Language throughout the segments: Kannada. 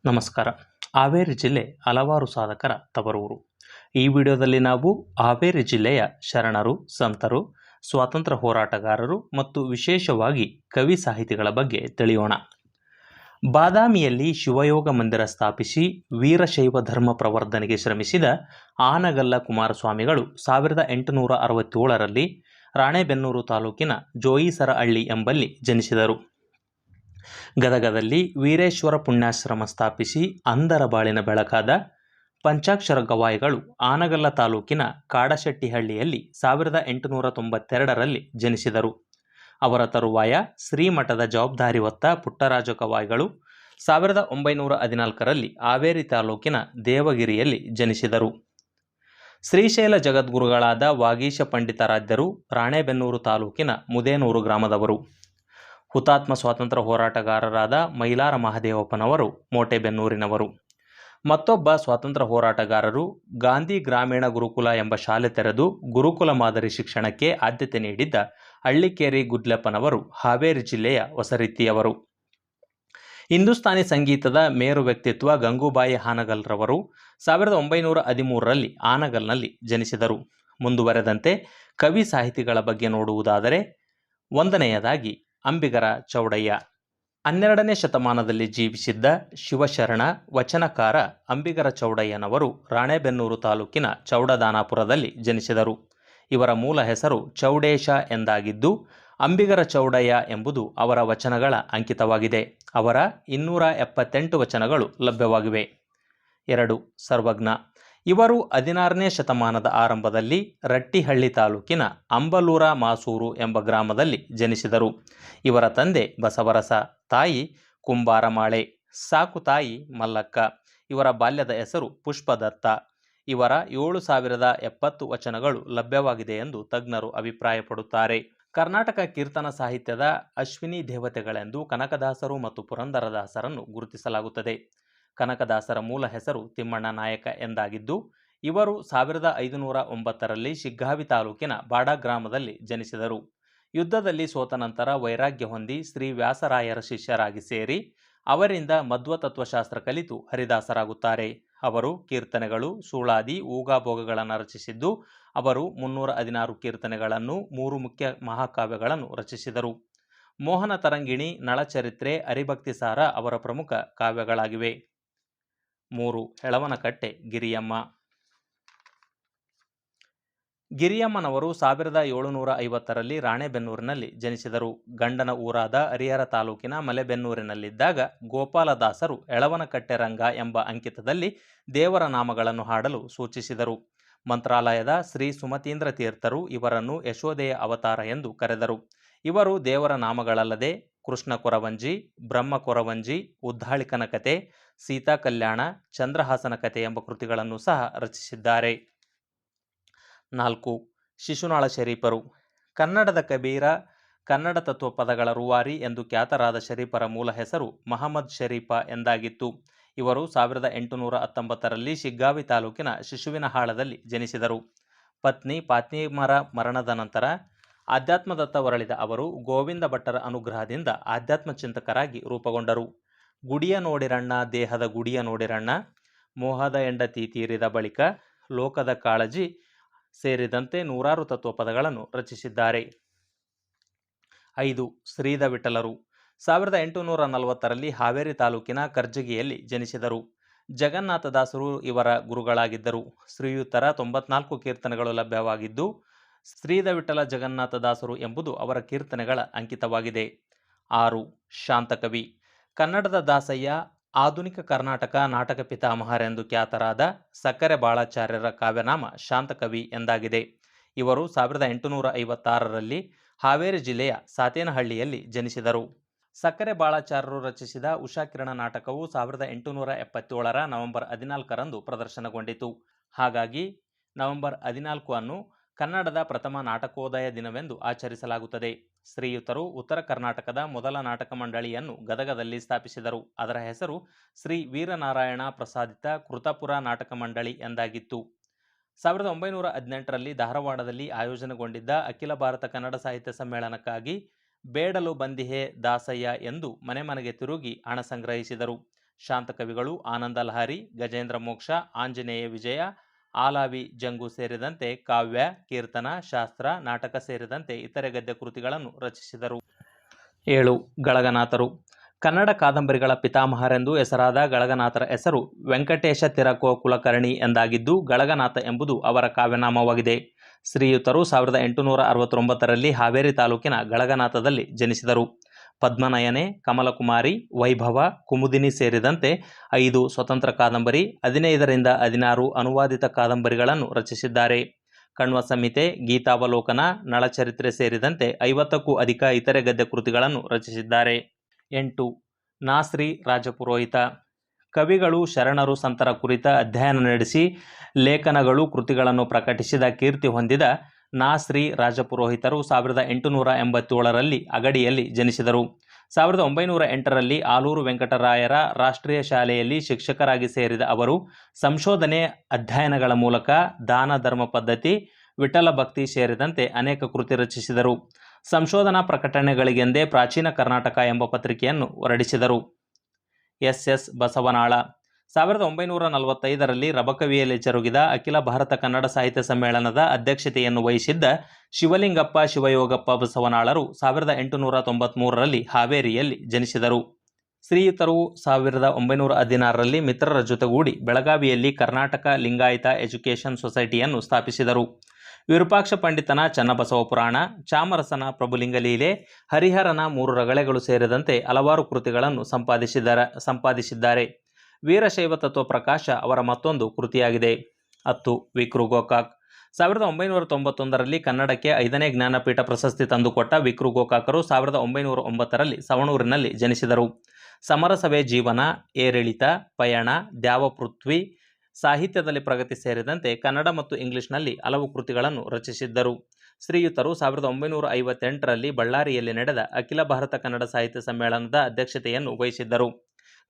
ನಮಸ್ಕಾರ. ಹಾವೇರಿ ಜಿಲ್ಲೆ ಹಲವಾರು ಸಾಧಕರ ತವರೂರು. ಈ ವಿಡಿಯೋದಲ್ಲಿ ನಾವು ಹಾವೇರಿ ಜಿಲ್ಲೆಯ ಶರಣರು, ಸಂತರು, ಸ್ವಾತಂತ್ರ್ಯ ಹೋರಾಟಗಾರರು ಮತ್ತು ವಿಶೇಷವಾಗಿ ಕವಿ ಸಾಹಿತಿಗಳ ಬಗ್ಗೆ ತಿಳಿಯೋಣ. ಬಾದಾಮಿಯಲ್ಲಿ ಶಿವಯೋಗ ಮಂದಿರ ಸ್ಥಾಪಿಸಿ ವೀರಶೈವ ಧರ್ಮ ಪ್ರವರ್ಧನೆಗೆ ಶ್ರಮಿಸಿದ ಆನಗಲ್ಲ ಕುಮಾರಸ್ವಾಮಿಗಳು 1867ರಲ್ಲಿ ರಾಣೆಬೆನ್ನೂರು ತಾಲೂಕಿನ ಜೋಯಿಸರಹಳ್ಳಿ ಎಂಬಲ್ಲಿ ಜನಿಸಿದರು. ಗದಗದಲ್ಲಿ ವೀರೇಶ್ವರ ಪುಣ್ಯಾಶ್ರಮ ಸ್ಥಾಪಿಸಿ ಅಂಧರ ಬಾಳಿನ ಬೆಳಕಾದ ಪಂಚಾಕ್ಷರ ಗವಾಯಿಗಳು ಆನಗಲ್ಲ ತಾಲೂಕಿನ ಕಾಡಶೆಟ್ಟಿಹಳ್ಳಿಯಲ್ಲಿ 1892ರಲ್ಲಿ ಜನಿಸಿದರು. ಅವರ ತರುವಾಯ ಶ್ರೀಮಠದ ಜವಾಬ್ದಾರಿ ಹೊತ್ತ ಪುಟ್ಟರಾಜ ಗವಾಯಿಗಳು 1914ರಲ್ಲಿ ಹಾವೇರಿ ತಾಲೂಕಿನ ದೇವಗಿರಿಯಲ್ಲಿ ಜನಿಸಿದರು. ಶ್ರೀಶೈಲ ಜಗದ್ಗುರುಗಳಾದ ವಾಗೀಶ ಪಂಡಿತಾರಾಧ್ಯರು ರಾಣೆಬೆನ್ನೂರು ತಾಲೂಕಿನ ಮುದೇನೂರು ಗ್ರಾಮದವರು. ಹುತಾತ್ಮ ಸ್ವಾತಂತ್ರ್ಯ ಹೋರಾಟಗಾರರಾದ ಮೈಲಾರ ಮಹದೇವಪ್ಪನವರು ಮೋಟೆಬೆನ್ನೂರಿನವರು. ಮತ್ತೊಬ್ಬ ಸ್ವಾತಂತ್ರ್ಯ ಹೋರಾಟಗಾರರು ಗಾಂಧಿ ಗ್ರಾಮೀಣ ಗುರುಕುಲ ಎಂಬ ಶಾಲೆ ತೆರೆದು ಗುರುಕುಲ ಮಾದರಿ ಶಿಕ್ಷಣಕ್ಕೆ ಆದ್ಯತೆ ನೀಡಿದ್ದ ಹಳ್ಳಿಕೇರಿ ಗುಡ್ಲೆಪ್ಪನವರು ಹಾವೇರಿ ಜಿಲ್ಲೆಯ ಹೊಸರೀತಿಯವರು. ಹಿಂದೂಸ್ತಾನಿ ಸಂಗೀತದ ಮೇರು ವ್ಯಕ್ತಿತ್ವ ಗಂಗೂಬಾಯಿ ಹಾನಗಲ್ರವರು 1913ರಲ್ಲಿ ಆನಗಲ್ನಲ್ಲಿ ಜನಿಸಿದರು. ಮುಂದುವರೆದಂತೆ ಕವಿ ಸಾಹಿತಿಗಳ ಬಗ್ಗೆ ನೋಡುವುದಾದರೆ, 1ನೇಯದಾಗಿ ಅಂಬಿಗರ ಚೌಡಯ್ಯ. 12ನೇ ಶತಮಾನದಲ್ಲಿ ಜೀವಿಸಿದ್ದ ಶಿವಶರಣ ವಚನಕಾರ ಅಂಬಿಗರ ಚೌಡಯ್ಯನವರು ರಾಣೆಬೆನ್ನೂರು ತಾಲೂಕಿನ ಚೌಡದಾನಾಪುರದಲ್ಲಿ ಜನಿಸಿದರು. ಇವರ ಮೂಲ ಹೆಸರು ಚೌಡೇಶ ಎಂದಾಗಿದ್ದು, ಅಂಬಿಗರ ಚೌಡಯ್ಯ ಎಂಬುದು ಅವರ ವಚನಗಳ ಅಂಕಿತವಾಗಿದೆ. ಅವರ 278 ವಚನಗಳು ಲಭ್ಯವಾಗಿವೆ. 2. ಸರ್ವಜ್ಞ. ಇವರು 16ನೇ ಶತಮಾನದ ಆರಂಭದಲ್ಲಿ ರಟ್ಟಿಹಳ್ಳಿ ತಾಲೂಕಿನ ಅಂಬಲೂರ ಮಾಸೂರು ಎಂಬ ಗ್ರಾಮದಲ್ಲಿ ಜನಿಸಿದರು. ಇವರ ತಂದೆ ಬಸವರಸ, ತಾಯಿ ಕುಂಬಾರಮಾಳೆ, ಸಾಕು ತಾಯಿ ಮಲ್ಲಕ್ಕ. ಇವರ ಬಾಲ್ಯದ ಹೆಸರು ಪುಷ್ಪದತ್ತ. ಇವರ 7070 ವಚನಗಳು ಲಭ್ಯವಾಗಿದೆ ಎಂದು ತಜ್ಞರು ಅಭಿಪ್ರಾಯಪಡುತ್ತಾರೆ. ಕರ್ನಾಟಕ ಕೀರ್ತನ ಸಾಹಿತ್ಯದ ಅಶ್ವಿನಿ ದೇವತೆಗಳೆಂದು ಕನಕದಾಸರು ಮತ್ತು ಪುರಂದರದಾಸರನ್ನು ಗುರುತಿಸಲಾಗುತ್ತದೆ. ಕನಕದಾಸರ ಮೂಲ ಹೆಸರು ತಿಮ್ಮಣ್ಣ ನಾಯಕ ಎಂದಾಗಿದ್ದು, ಇವರು 1509ರಲ್ಲಿ ಶಿಗ್ಗಾವಿ ತಾಲೂಕಿನ ಬಾಡ ಗ್ರಾಮದಲ್ಲಿ ಜನಿಸಿದರು. ಯುದ್ಧದಲ್ಲಿ ಸೋತ ನಂತರ ವೈರಾಗ್ಯ ಹೊಂದಿ ಶ್ರೀ ವ್ಯಾಸರಾಯರ ಶಿಷ್ಯರಾಗಿ ಸೇರಿ ಅವರಿಂದ ಮಧ್ವ ತತ್ವಶಾಸ್ತ್ರ ಕಲಿತು ಹರಿದಾಸರಾಗುತ್ತಾರೆ. ಅವರು ಕೀರ್ತನೆಗಳು, ಸುಳಾದಿ, ಊಗಾಭೋಗಗಳನ್ನು ರಚಿಸಿದ್ದು, ಅವರು 316 ಕೀರ್ತನೆಗಳನ್ನು, 3 ಮುಖ್ಯ ಮಹಾಕಾವ್ಯಗಳನ್ನು ರಚಿಸಿದರು. ಮೋಹನ ತರಂಗಿಣಿ, ನಳಚರಿತ್ರೆ, ಹರಿಭಕ್ತಿಸಾರ ಅವರ ಪ್ರಮುಖ ಕಾವ್ಯಗಳಾಗಿವೆ. 3. ಹೆಳವನಕಟ್ಟೆ ಗಿರಿಯಮ್ಮ. ಗಿರಿಯಮ್ಮನವರು 1750ರಲ್ಲಿ ರಾಣೆಬೆನ್ನೂರಿನಲ್ಲಿ ಜನಿಸಿದರು. ಗಂಡನ ಊರಾದ ಹರಿಹರ ತಾಲೂಕಿನ ಮಲೆಬೆನ್ನೂರಿನಲ್ಲಿದ್ದಾಗ ಗೋಪಾಲದಾಸರು ಹೆಳವನಕಟ್ಟೆ ರಂಗ ಎಂಬ ಅಂಕಿತದಲ್ಲಿ ದೇವರ ನಾಮಗಳನ್ನು ಹಾಡಲು ಸೂಚಿಸಿದರು. ಮಂತ್ರಾಲಯದ ಶ್ರೀ ಸುಮತೀಂದ್ರ ತೀರ್ಥರು ಇವರನ್ನು ಯಶೋದೆಯ ಅವತಾರ ಎಂದು ಕರೆದರು. ಇವರು ದೇವರ ನಾಮಗಳಲ್ಲದೆ ಕೃಷ್ಣ ಕೊರವಂಜಿ, ಬ್ರಹ್ಮ ಕೊರವಂಜಿ, ಉದ್ದಾಳಿಕನ ಕತೆ, ಸೀತಾ ಕಲ್ಯಾಣ, ಚಂದ್ರಹಾಸನ ಕತೆ ಎಂಬ ಕೃತಿಗಳನ್ನು ಸಹ ರಚಿಸಿದ್ದಾರೆ. 4. ಶಿಶುನಾಳ ಶರೀಫರು. ಕನ್ನಡದ ಕಬೀರ, ಕನ್ನಡ ತತ್ವ ಪದಗಳ ರೂವಾರಿ ಎಂದು ಖ್ಯಾತರಾದ ಶರೀಫರ ಮೂಲ ಹೆಸರು ಮಹಮ್ಮದ್ ಶರೀಫ ಎಂದಾಗಿತ್ತು. ಇವರು 1819ರಲ್ಲಿ ಶಿಗ್ಗಾವಿ ತಾಲೂಕಿನ ಶಿಶುವಿನಹಾಳದಲ್ಲಿ ಜನಿಸಿದರು. ಪತ್ನಿ ಫಾತಿಮರ ಮರಣದ ನಂತರ ಆಧ್ಯಾತ್ಮದತ್ತ ಹೊರಳಿದ ಅವರು ಗೋವಿಂದ ಭಟ್ಟರ ಅನುಗ್ರಹದಿಂದ ಆಧ್ಯಾತ್ಮ ಚಿಂತಕರಾಗಿ ರೂಪುಗೊಂಡರು. ಗುಡಿಯ ನೋಡಿರಣ್ಣ, ದೇಹದ ಗುಡಿಯ ನೋಡಿರಣ್ಣ, ಮೋಹದ ಹೆಂಡತಿ ತೀರಿದ ಬಳಿಕ, ಲೋಕದ ಕಾಳಜಿ ಸೇರಿದಂತೆ ನೂರಾರು ತತ್ವಪದಗಳನ್ನು ರಚಿಸಿದ್ದಾರೆ. 5. ಶ್ರೀಧ ವಿಠಲರು. 1840ರಲ್ಲಿ ಹಾವೇರಿ ತಾಲೂಕಿನ ಕರ್ಜಗಿಯಲ್ಲಿ ಜನಿಸಿದರು. ಜಗನ್ನಾಥದಾಸರು ಇವರ ಗುರುಗಳಾಗಿದ್ದರು. ಶ್ರೀಯುತರ 94 ಕೀರ್ತನೆಗಳು ಲಭ್ಯವಾಗಿದ್ದು, ಶ್ರೀಧ ವಿಠಲ ಜಗನ್ನಾಥದಾಸರು ಎಂಬುದು ಅವರ ಕೀರ್ತನೆಗಳ ಅಂಕಿತವಾಗಿದೆ. 6. ಶಾಂತಕವಿ. ಕನ್ನಡದ ದಾಸಯ್ಯ, ಆಧುನಿಕ ಕರ್ನಾಟಕ ನಾಟಕ ಪಿತಾಮಹರೆಂದು ಖ್ಯಾತರಾದ ಸಕ್ಕರೆ ಬಾಳಾಚಾರ್ಯರ ಕಾವ್ಯನಾಮ ಶಾಂತಕವಿ ಎಂದಾಗಿದೆ. ಇವರು 1856ರಲ್ಲಿ ಹಾವೇರಿ ಜಿಲ್ಲೆಯ ಸಾತೇನಹಳ್ಳಿಯಲ್ಲಿ ಜನಿಸಿದರು. ಸಕ್ಕರೆ ಬಾಳಾಚಾರ್ಯರು ರಚಿಸಿದ ಉಷಾಕಿರಣ ನಾಟಕವು 1877ರ ನವೆಂಬರ್ 14ರಂದು ಪ್ರದರ್ಶನಗೊಂಡಿತು. ಹಾಗಾಗಿ ನವೆಂಬರ್ 14 ಅನ್ನು ಕನ್ನಡದ ಪ್ರಥಮ ನಾಟಕೋದಯ ದಿನವೆಂದು ಆಚರಿಸಲಾಗುತ್ತದೆ. ಶ್ರೀಯುತರು ಉತ್ತರ ಕರ್ನಾಟಕದ ಮೊದಲ ನಾಟಕ ಮಂಡಳಿಯನ್ನು ಗದಗದಲ್ಲಿ ಸ್ಥಾಪಿಸಿದರು. ಅದರ ಹೆಸರು ಶ್ರೀ ವೀರನಾರಾಯಣ ಪ್ರಸಾದಿತ ಕೃತಪುರ ನಾಟಕ ಮಂಡಳಿ ಎಂದಾಗಿತ್ತು. 1918ರಲ್ಲಿ ಧಾರವಾಡದಲ್ಲಿ ಆಯೋಜನೆಗೊಂಡಿದ್ದ ಅಖಿಲ ಭಾರತ ಕನ್ನಡ ಸಾಹಿತ್ಯ ಸಮ್ಮೇಳನಕ್ಕಾಗಿ ಬೇಡಲು ಬಂದಿಹೆ ದಾಸಯ್ಯ ಎಂದು ಮನೆ ಮನೆಗೆ ತಿರುಗಿ ಹಣ ಸಂಗ್ರಹಿಸಿದರು. ಶಾಂತಕವಿಗಳು ಆನಂದ ಲಹರಿ, ಗಜೇಂದ್ರ ಮೋಕ್ಷ, ಆಂಜನೇಯ ವಿಜಯ, ಆಲಾವಿ ಜಂಗು ಸೇರಿದಂತೆ ಕಾವ್ಯ, ಕೀರ್ತನ, ಶಾಸ್ತ್ರ, ನಾಟಕ ಸೇರಿದಂತೆ ಇತರೆ ಗದ್ಯ ಕೃತಿಗಳನ್ನು ರಚಿಸಿದರು. 7. ಗಳಗನಾಥರು. ಕನ್ನಡ ಕಾದಂಬರಿಗಳ ಪಿತಾಮಹರೆಂದು ಹೆಸರಾದ ಗಳಗನಾಥರ ಹೆಸರು ವೆಂಕಟೇಶ ತಿರಕೋ ಕುಲಕರ್ಣಿ ಎಂದಾಗಿದ್ದು, ಗಳಗನಾಥ ಎಂಬುದು ಅವರ ಕಾವ್ಯನಾಮವಾಗಿದೆ. ಶ್ರೀಯುತರು 1869ರಲ್ಲಿ ಹಾವೇರಿ ತಾಲೂಕಿನ ಗಳಗನಾಥದಲ್ಲಿ ಜನಿಸಿದರು. ಪದ್ಮನಯನೆ, ಕಮಲಕುಮಾರಿ, ವೈಭವ, ಕುಮುದಿನಿ ಸೇರಿದಂತೆ 5 ಸ್ವತಂತ್ರ ಕಾದಂಬರಿ, 15ರಿಂದ 16 ಅನುವಾದಿತ ಕಾದಂಬರಿಗಳನ್ನು ರಚಿಸಿದ್ದಾರೆ. ಕಣ್ವ ಸಂಹಿತೆ, ಗೀತಾವಲೋಕನ, ನಳಚರಿತ್ರೆ ಸೇರಿದಂತೆ 50ಕ್ಕೂ ಅಧಿಕ ಇತರೆ ಗದ್ಯ ಕೃತಿಗಳನ್ನು ರಚಿಸಿದ್ದಾರೆ. 8. ನಾ. ಶ್ರೀ ರಾಜಪುರೋಹಿತ. ಕವಿಗಳು, ಶರಣರು, ಸಂತರ ಕುರಿತ ಅಧ್ಯಯನ ನಡೆಸಿ ಲೇಖನಗಳು, ಕೃತಿಗಳನ್ನು ಪ್ರಕಟಿಸಿದ ಕೀರ್ತಿ ಹೊಂದಿದ ನಾ. ಶ್ರೀ ರಾಜಪುರೋಹಿತರು 1887ರಲ್ಲಿ ಅಗಡಿಯಲ್ಲಿ ಜನಿಸಿದರು. 1908ರಲ್ಲಿ ಆಲೂರು ವೆಂಕಟರಾಯರ ರಾಷ್ಟ್ರೀಯ ಶಾಲೆಯಲ್ಲಿ ಶಿಕ್ಷಕರಾಗಿ ಸೇರಿದ ಅವರು ಸಂಶೋಧನೆ, ಅಧ್ಯಯನಗಳ ಮೂಲಕ ದಾನ ಧರ್ಮ ಪದ್ಧತಿ, ವಿಠಲ ಭಕ್ತಿ ಸೇರಿದಂತೆ ಅನೇಕ ಕೃತಿ ರಚಿಸಿದರು. ಸಂಶೋಧನಾ ಪ್ರಕಟಣೆಗಳಿಗೆಂದೇ ಪ್ರಾಚೀನ ಕರ್ನಾಟಕ ಎಂಬ ಪತ್ರಿಕೆಯನ್ನು ಹೊರಡಿಸಿದರು. ಎಸ್. ಎಸ್. ಬಸವನಾಳ. 1945ರಲ್ಲಿ ರಬಕವಿಯಲ್ಲಿ ಜರುಗಿದ ಅಖಿಲ ಭಾರತ ಕನ್ನಡ ಸಾಹಿತ್ಯ ಸಮ್ಮೇಳನದ ಅಧ್ಯಕ್ಷತೆಯನ್ನು ವಹಿಸಿದ್ದ ಶಿವಲಿಂಗಪ್ಪ ಶಿವಯೋಗಪ್ಪ ಬಸವನಾಳರು 1893ರಲ್ಲಿ ಹಾವೇರಿಯಲ್ಲಿ ಜನಿಸಿದರು. ಶ್ರೀಯುತರು 1916ರಲ್ಲಿ ಮಿತ್ರರ ಜೊತೆಗೂಡಿ ಬೆಳಗಾವಿಯಲ್ಲಿ ಕರ್ನಾಟಕ ಲಿಂಗಾಯತ ಎಜುಕೇಷನ್ ಸೊಸೈಟಿಯನ್ನು ಸ್ಥಾಪಿಸಿದರು. ವಿರೂಪಾಕ್ಷ ಪಂಡಿತನ ಚನ್ನಬಸವ ಪುರಾಣ, ಚಾಮರಸನ ಪ್ರಭುಲಿಂಗಲೀಲೆ, ಹರಿಹರನ 3 ರಗಳೆಗಳು ಸೇರಿದಂತೆ ಹಲವಾರು ಕೃತಿಗಳನ್ನು ಸಂಪಾದಿಸಿದ್ದಾರೆ. ವೀರಶೈವ ತತ್ವ ಪ್ರಕಾಶ ಅವರ ಮತ್ತೊಂದು ಕೃತಿಯಾಗಿದೆ. 10. ವಿ. ಕೃ. ಗೋಕಾಕ್. 1991ರಲ್ಲಿ ಕನ್ನಡಕ್ಕೆ 5ನೇ ಜ್ಞಾನಪೀಠ ಪ್ರಶಸ್ತಿ ತಂದುಕೊಟ್ಟ ವಿ. ಕೃ. ಗೋಕಾಕರು 1909ರಲ್ಲಿ ಸವಣೂರಿನಲ್ಲಿ ಜನಿಸಿದರು. ಸಮರಸವೇ ಜೀವನ, ಏರಿಳಿತ, ಪಯಣ, ದ್ಯಾವಪೃಥ್ವಿ, ಸಾಹಿತ್ಯದಲ್ಲಿ ಪ್ರಗತಿ ಸೇರಿದಂತೆ ಕನ್ನಡ ಮತ್ತು ಇಂಗ್ಲಿಷ್ನಲ್ಲಿ ಹಲವು ಕೃತಿಗಳನ್ನು ರಚಿಸಿದ್ದರು. ಶ್ರೀಯುತರು 1958ರಲ್ಲಿ ಬಳ್ಳಾರಿಯಲ್ಲಿ ನಡೆದ ಅಖಿಲ ಭಾರತ ಕನ್ನಡ ಸಾಹಿತ್ಯ ಸಮ್ಮೇಳನದ ಅಧ್ಯಕ್ಷತೆಯನ್ನು ವಹಿಸಿದ್ದರು.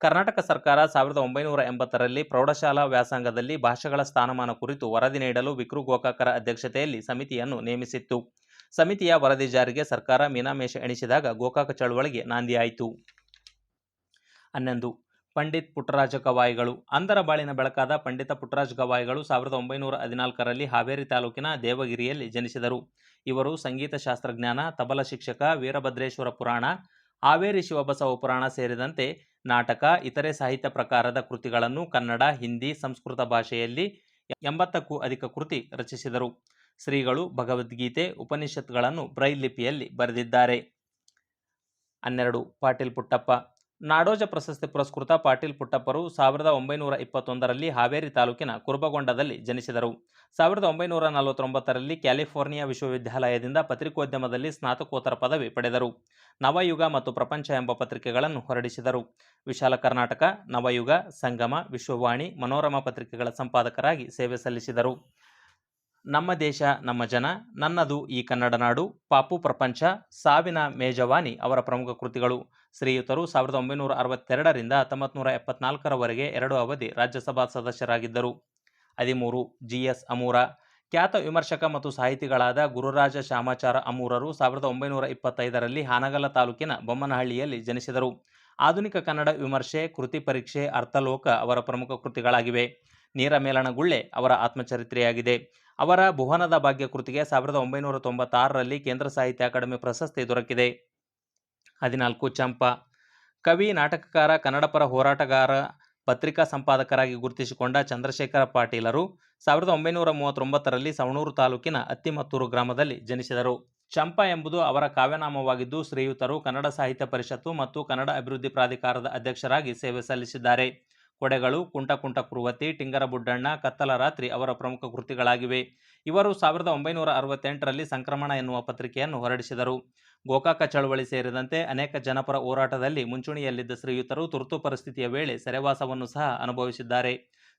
ಕರ್ನಾಟಕ ಸರ್ಕಾರ 1980ರಲ್ಲಿ ಪ್ರೌಢಶಾಲಾ ವ್ಯಾಸಂಗದಲ್ಲಿ ಭಾಷೆಗಳ ಸ್ಥಾನಮಾನ ಕುರಿತು ವರದಿ ನೀಡಲು ವಿ. ಕೃ. ಗೋಕಾಕರ ಅಧ್ಯಕ್ಷತೆಯಲ್ಲಿ ಸಮಿತಿಯನ್ನು ನೇಮಿಸಿತ್ತು. ಸಮಿತಿಯ ವರದಿ ಜಾರಿಗೆ ಸರ್ಕಾರ ಮೀನಾಮೇಷ ಎಣಿಸಿದಾಗ ಗೋಕಾಕ ಚಳವಳಿಗೆ ನಾಂದಿಯಾಯಿತು. 11. ಪಂಡಿತ್ ಪುಟ್ಟರಾಜ ಗವಾಯಿಗಳು. ಅಂಧರ ಬಾಳಿನ ಬೆಳಕಾದ ಪಂಡಿತ ಪುಟ್ಟರಾಜ ಗವಾಯಿಗಳು 1914ರಲ್ಲಿ ಹಾವೇರಿ ತಾಲೂಕಿನ ದೇವಗಿರಿಯಲ್ಲಿ ಜನಿಸಿದರು. ಇವರು ಸಂಗೀತ ಶಾಸ್ತ್ರಜ್ಞಾನ, ತಬಲ ಶಿಕ್ಷಕ, ವೀರಭದ್ರೇಶ್ವರ ಪುರಾಣ, ಹಾವೇರಿ ಶಿವಬಸವ ಪುರಾಣ ಸೇರಿದಂತೆ ನಾಟಕ, ಇತರೆ ಸಾಹಿತ್ಯ ಪ್ರಕಾರದ ಕೃತಿಗಳನ್ನು ಕನ್ನಡ, ಹಿಂದಿ, ಸಂಸ್ಕೃತ ಭಾಷೆಯಲ್ಲಿ 80ಕ್ಕೂ ಅಧಿಕ ಕೃತಿ ರಚಿಸಿದರು. ಶ್ರೀಗಳು ಭಗವದ್ಗೀತೆ, ಉಪನಿಷತ್ಗಳನ್ನು ಬ್ರೈಲ್ ಲಿಪಿಯಲ್ಲಿ ಬರೆದಿದ್ದಾರೆ. 12. ಪಾಟೀಲ್ ಪುಟ್ಟಪ್ಪ. ನಾಡೋಜ ಪ್ರಶಸ್ತಿ ಪುರಸ್ಕೃತ ಪಾಟೀಲ್ ಪುಟ್ಟಪ್ಪರು 1921ರಲ್ಲಿ ಹಾವೇರಿ ತಾಲೂಕಿನ ಕುರುಬಗೊಂಡದಲ್ಲಿ ಜನಿಸಿದರು. 1949ರಲ್ಲಿ ಕ್ಯಾಲಿಫೋರ್ನಿಯಾ ವಿಶ್ವವಿದ್ಯಾಲಯದಿಂದ ಪತ್ರಿಕೋದ್ಯಮದಲ್ಲಿ ಸ್ನಾತಕೋತ್ತರ ಪದವಿ ಪಡೆದರು. ನವಯುಗ ಮತ್ತು ಪ್ರಪಂಚ ಎಂಬ ಪತ್ರಿಕೆಗಳನ್ನು ಹೊರಡಿಸಿದರು. ವಿಶಾಲ ಕರ್ನಾಟಕ, ನವಯುಗ, ಸಂಗಮ, ವಿಶ್ವವಾಣಿ, ಮನೋರಮ ಪತ್ರಿಕೆಗಳ ಸಂಪಾದಕರಾಗಿ ಸೇವೆ ಸಲ್ಲಿಸಿದರು. ನಮ್ಮ ದೇಶ ನಮ್ಮ ಜನ, ನನ್ನದು ಈ ಕನ್ನಡ ನಾಡು, ಪಾಪು ಪ್ರಪಂಚ, ಸಾವಿನ ಮೇಜವಾನಿ ಅವರ ಪ್ರಮುಖ ಕೃತಿಗಳು. ಶ್ರೀಯುತರು 1962ರಿಂದ 1974ರವರೆಗೆ 2 ಅವಧಿ ರಾಜ್ಯಸಭಾ ಸದಸ್ಯರಾಗಿದ್ದರು. 13. ಜಿ. ಎಸ್. ಅಮೂರ. ಖ್ಯಾತ ವಿಮರ್ಶಕ ಮತ್ತು ಸಾಹಿತಿಗಳಾದ ಗುರುರಾಜ ಶಾಮಾಚಾರ ಅಮೂರರು 1925ರಲ್ಲಿ ಹಾನಗಲ್ಲ ತಾಲೂಕಿನ ಬೊಮ್ಮನಹಳ್ಳಿಯಲ್ಲಿ ಜನಿಸಿದರು. ಆಧುನಿಕ ಕನ್ನಡ ವಿಮರ್ಶೆ, ಕೃತಿ ಪರೀಕ್ಷೆ, ಅರ್ಥಲೋಕ ಅವರ ಪ್ರಮುಖ ಕೃತಿಗಳಾಗಿವೆ. ನೀರಮೇಲನಗುಳ್ಳೆ ಅವರ ಆತ್ಮಚರಿತ್ರೆಯಾಗಿದೆ. ಅವರ ಭುವನದ ಭಾಗ್ಯ ಕೃತಿಗೆ 1996ರಲ್ಲಿ ಕೇಂದ್ರ ಸಾಹಿತ್ಯ ಅಕಾಡೆಮಿ ಪ್ರಶಸ್ತಿ ದೊರಕಿದೆ. 14. ಚಂಪಾ. ಕವಿ, ನಾಟಕಕಾರ, ಕನ್ನಡಪರ ಹೋರಾಟಗಾರ, ಪತ್ರಿಕಾ ಸಂಪಾದಕರಾಗಿ ಗುರುತಿಸಿಕೊಂಡ ಚಂದ್ರಶೇಖರ ಪಾಟೀಲರು 1939ರಲ್ಲಿ ಸವಣೂರು ತಾಲೂಕಿನ ಅತ್ತಿಮತ್ತೂರು ಗ್ರಾಮದಲ್ಲಿ ಜನಿಸಿದರು. ಚಂಪಾ ಎಂಬುದು ಅವರ ಕಾವ್ಯನಾಮವಾಗಿದ್ದು, ಶ್ರೀಯುತರು ಕನ್ನಡ ಸಾಹಿತ್ಯ ಪರಿಷತ್ತು ಮತ್ತು ಕನ್ನಡ ಅಭಿವೃದ್ಧಿ ಪ್ರಾಧಿಕಾರದ ಅಧ್ಯಕ್ಷರಾಗಿ ಸೇವೆ ಸಲ್ಲಿಸಿದ್ದಾರೆ. ಕೊಡೆಗಳು, ಕುಂಟ ಕುಂಟ ಕುರುವತಿ, ಟಿಂಗರ ಬುಡ್ಡಣ್ಣ, ಕತ್ತಲ ರಾತ್ರಿ ಅವರ ಪ್ರಮುಖ ಕೃತಿಗಳಾಗಿವೆ. ಇವರು 1968ರಲ್ಲಿ ಸಂಕ್ರಮಣ ಎನ್ನುವ ಪತ್ರಿಕೆಯನ್ನು ಹೊರಡಿಸಿದರು. ಗೋಕಾಕ ಚಳವಳಿ ಸೇರಿದಂತೆ ಅನೇಕ ಜನಪರ ಹೋರಾಟದಲ್ಲಿ ಮುಂಚೂಣಿಯಲ್ಲಿದ್ದ ಶ್ರೀಯುತರು ತುರ್ತು ಪರಿಸ್ಥಿತಿಯ ವೇಳೆ ಸೆರೆವಾಸವನ್ನು ಸಹ ಅನುಭವಿಸಿದ್ದಾರೆ.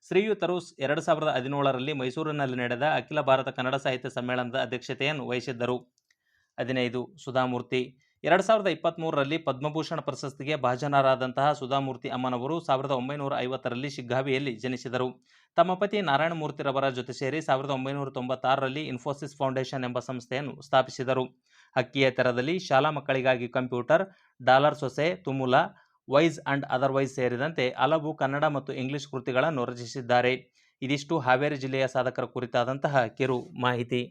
ಶ್ರೀಯುತರು 2017ರಲ್ಲಿ ಮೈಸೂರಿನಲ್ಲಿ ನಡೆದ ಅಖಿಲ ಭಾರತ ಕನ್ನಡ ಸಾಹಿತ್ಯ ಸಮ್ಮೇಳನದ ಅಧ್ಯಕ್ಷತೆಯನ್ನು ವಹಿಸಿದ್ದರು. 15. ಸುಧಾಮೂರ್ತಿ. 2023ರಲ್ಲಿ ಪದ್ಮಭೂಷಣ ಪ್ರಶಸ್ತಿಗೆ ಭಾಜನರಾದಂತಹ ಸುಧಾಮೂರ್ತಿ ಅಮ್ಮನವರು 1950ರಲ್ಲಿ ಶಿಗ್ಗಾವಿಯಲ್ಲಿ ಜನಿಸಿದರು. ತಮ್ಮ ಪತಿ ನಾರಾಯಣಮೂರ್ತಿರವರ ಜೊತೆ ಸೇರಿ 1996ರಲ್ಲಿ ಇನ್ಫೋಸಿಸ್ ಫೌಂಡೇಶನ್ ಎಂಬ ಸಂಸ್ಥೆಯನ್ನು ಸ್ಥಾಪಿಸಿದರು. ಅಕ್ಕಿಯ ತೆರದಲ್ಲಿ, ಶಾಲಾ ಮಕ್ಕಳಿಗಾಗಿ ಕಂಪ್ಯೂಟರ್, ಡಾಲರ್ ಸೊಸೆ, ತುಮುಲ, ವೈಸ್ ಅಂಡ್ ಅದರ್ವೈಸ್ ಸೇರಿದಂತೆ ಹಲವು ಕನ್ನಡ ಮತ್ತು ಇಂಗ್ಲಿಷ್ ಕೃತಿಗಳನ್ನು ರಚಿಸಿದ್ದಾರೆ. ಇದಿಷ್ಟು ಹಾವೇರಿ ಜಿಲ್ಲೆಯ ಸಾಧಕರ ಕುರಿತಾದಂತಹ ಕಿರು ಮಾಹಿತಿ.